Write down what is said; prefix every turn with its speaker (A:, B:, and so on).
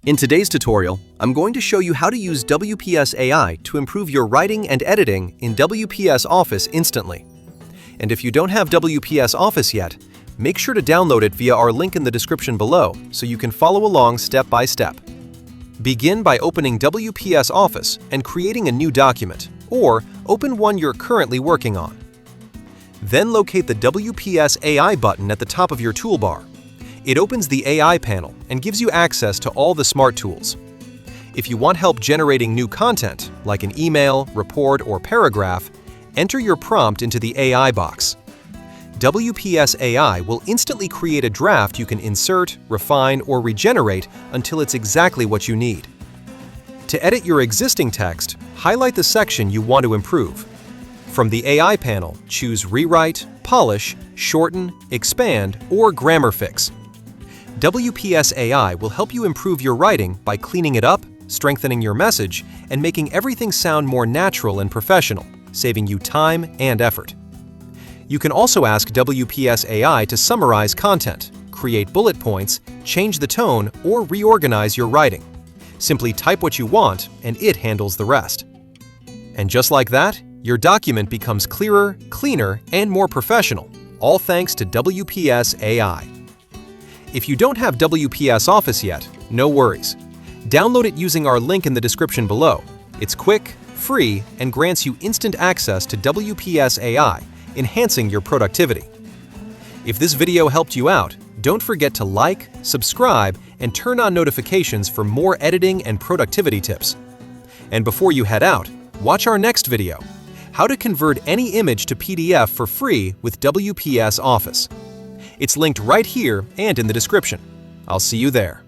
A: In today's tutorial, I'm going to show you how to use WPS AI to improve your writing and editing in WPS Office instantly. And if you don't have WPS Office yet, make sure to download it via our link in the description below so you can follow along step by step. Begin by opening WPS Office and creating a new document, or open one you're currently working on. Then locate the WPS AI button at the top of your toolbar. It opens the AI panel and gives you access to all the smart tools. If you want help generating new content, like an email, report, or paragraph, enter your prompt into the AI box. WPS AI will instantly create a draft you can insert, refine, or regenerate until it's exactly what you need. To edit your existing text, highlight the section you want to improve. From the AI panel, choose Rewrite, Polish, Shorten, Expand, or Grammar Fix. WPS AI will help you improve your writing by cleaning it up, strengthening your message, and making everything sound more natural and professional, saving you time and effort. You can also ask WPS AI to summarize content, create bullet points, change the tone, or reorganize your writing. Simply type what you want, and it handles the rest. And just like that, your document becomes clearer, cleaner, and more professional, all thanks to WPS AI. If you don't have WPS Office yet, no worries. Download it using our link in the description below. It's quick, free, and grants you instant access to WPS AI, enhancing your productivity. If this video helped you out, don't forget to like, subscribe, and turn on notifications for more editing and productivity tips. And before you head out, watch our next video, how to convert any image to PDF for free with WPS Office. It's linked right here and in the description. I'll see you there.